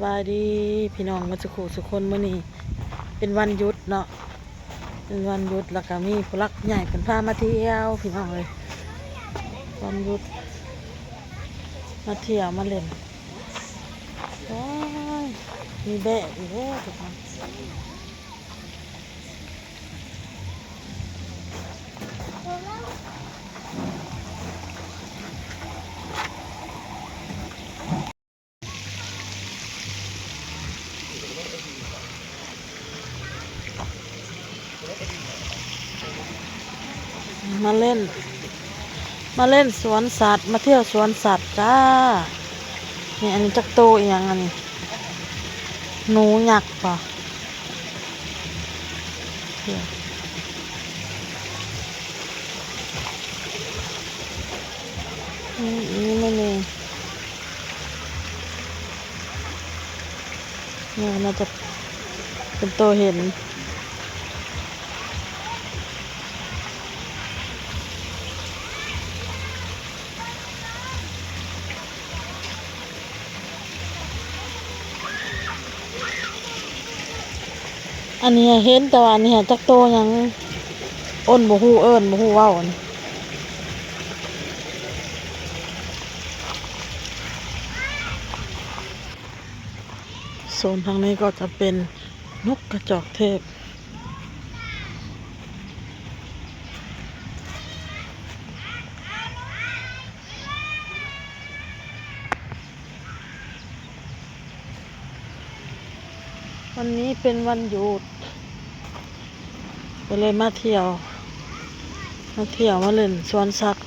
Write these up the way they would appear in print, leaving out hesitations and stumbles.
บายดีพี่น้องมาสุขสุขคนมื้อนี้เป็นวันหยุดเนาะเป็นวันหยุดแล้วก็มีผู้หลักผู้ใหญ่เพิ่นพามาเที่ยวพี่น้องเลยวันหยุดมาเที่ยวมาเล่นโอ้ยมีแบะอีกแล้วทุกคนมาเล่นสวนสัตว์มาเที่ยวสวนสัตว์จ้านี่อันนี้จักโตอีหยังอันนี้หนูหยักษ์ป่ะนี่ไม่มีนี่น่าจะเป็นตัวเห็นอันนี้เห็นแต่ว่าอันนี้จักโตยังอ้นบ่ฮู้เอิ้นบ่ฮู้เว้าอันโซนทางนี้ก็จะเป็นนกกระจอกเทศวันนี้เป็นวันหยุดก็เลยมาเที่ยวมาเล่นสวนสัตว์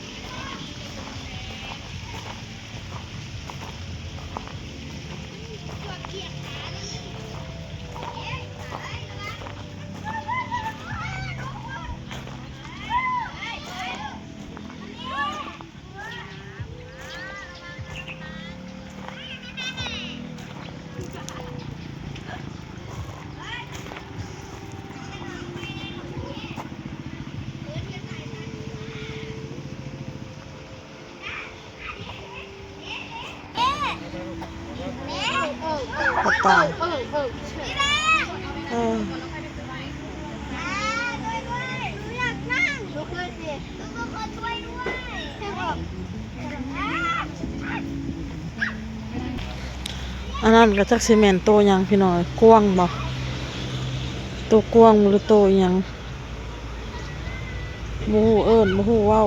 กระต่ายอันนั้นก็จักซีเมนโตยังพี่น้อยกว้างบ่ตัวกว้างหรือโตยังบ่ฮู้เอิ้นบ่ฮู้เว้า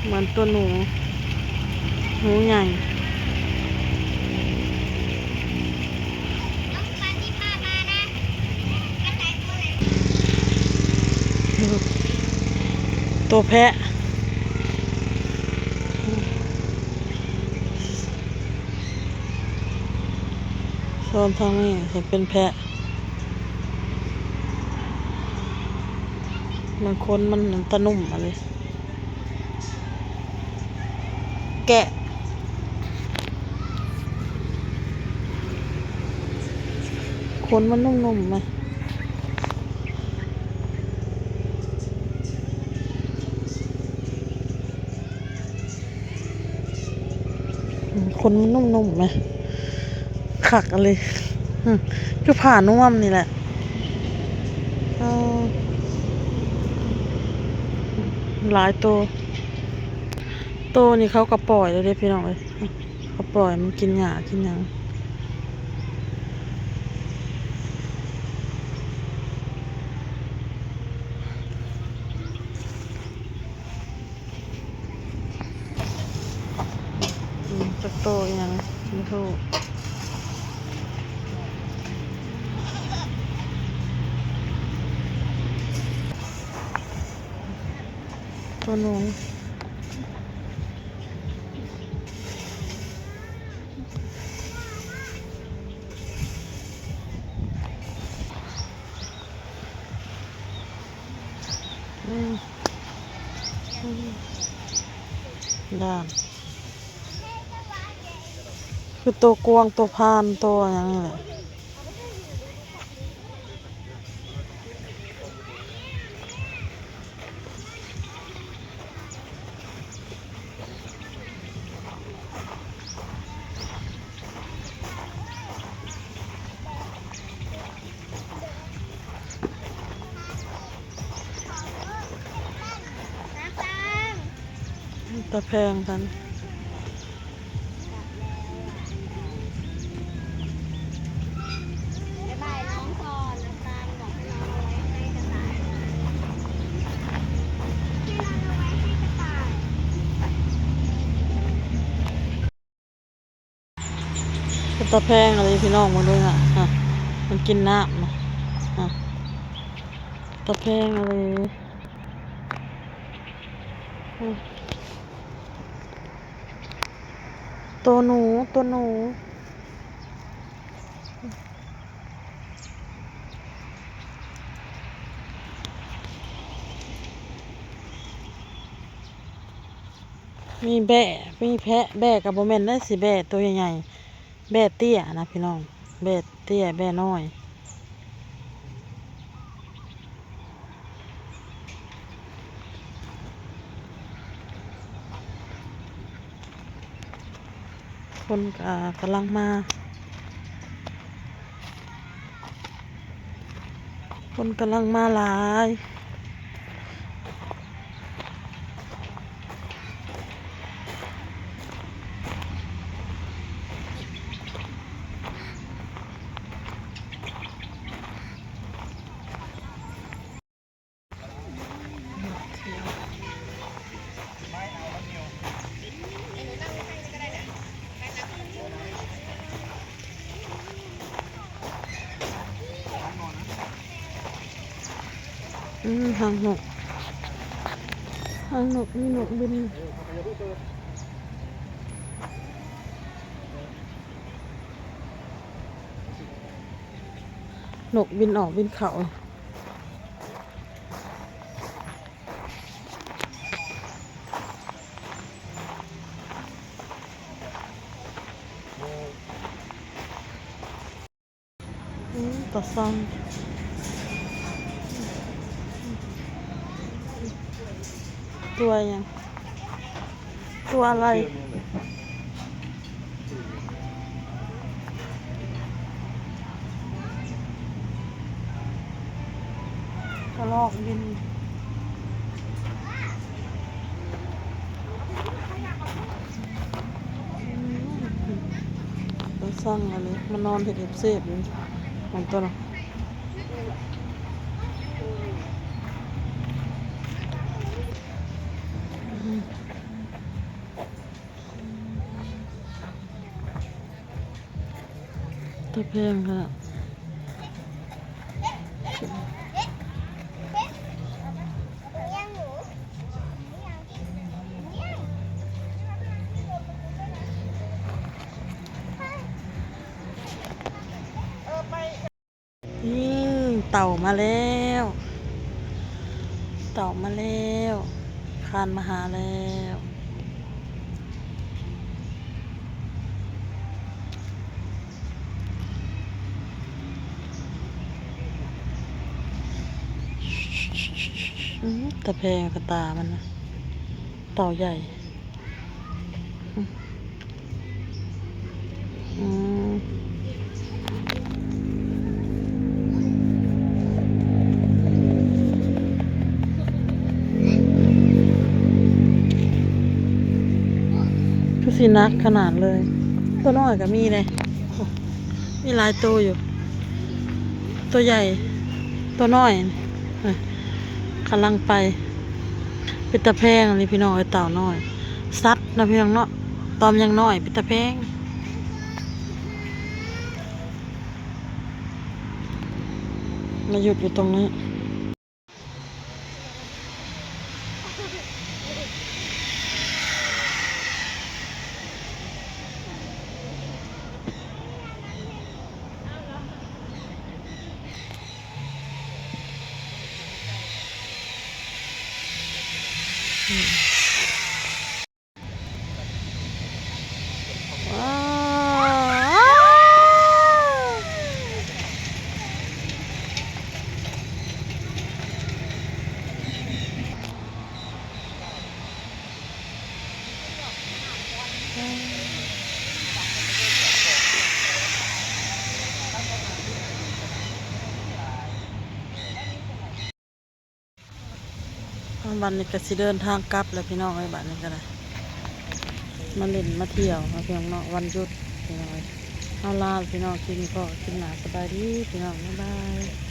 เหมือนตัวหนูใหญ่ตัวแพะโซนทางนี้เห็นเป็นแพะมันคนมันตะนุ่มอะไรแกะคนมันนุ่มๆไหมคนมันนุ่มๆไหมขักอะไรคือผ่านนุ่มนี่แหละหลายตัวนี่เขาก็ปล่อยเลยพี่น้องเลยเขาปล่อยมันกินหญ้ากินหยังจักโตยังไม่ถูกตัวหนูด้านคือตัวกวางตัวพานตัวอย่างนี้แหละ ตะแพงพันบ๊ายบายน้องก่อนน้ำตาลบอกให้น้องเอาไว้ให้กระต่ายให้น้องเอาไว้ให้กระต่าย ตะแพงอะไรพี่น้องมาด้วยอ่ะมันกินน้ำนะตะแพงอะไรตัวหนูมีแบะมีแพะแบะกับโบแมนได้สิแบะตัวใหญ่ๆแบะเตี้ยนะพี่น้องแบะเตี้ยแบะน้อยคนกำลังมาคนกำลังมาหลายหางนกมีนกบินนกบินออกบินเขาตะซังตัวยังตัวอะไรกระรอกบินตะซังอะไรมันนอนเห็ดเสพอยู่มันตัวน่ะตะแพงค่ะนี่เต่ามาแล้วคานมาหาแล้วตะแพงกระตามันนะเต่าใหญ่คือสินักขนาดเลยตัวน้อยก็มีเลยมีหลายตัวอยู่ตัวใหญ่ตัวน้อยกำลังไปเป็นตะแพงนี่พี่น้องไอ้เต่าน้อยซัดนะพี่น้องเนาะตอมยังน้อยเป็นตะแพงมาหยุดอยู่ตรงนี้ว้าววันนี้ก็สิเดินทางกลับแล้วพี่น้องไอ้บ้านนี้ก็ได้ มาเล่นมาเที่ยวมาเพียงเนาะวันหยุดพี่น้องเอาลาพี่น้องกินก็กินหนาสบายดีพี่น้องบ๊ายบาย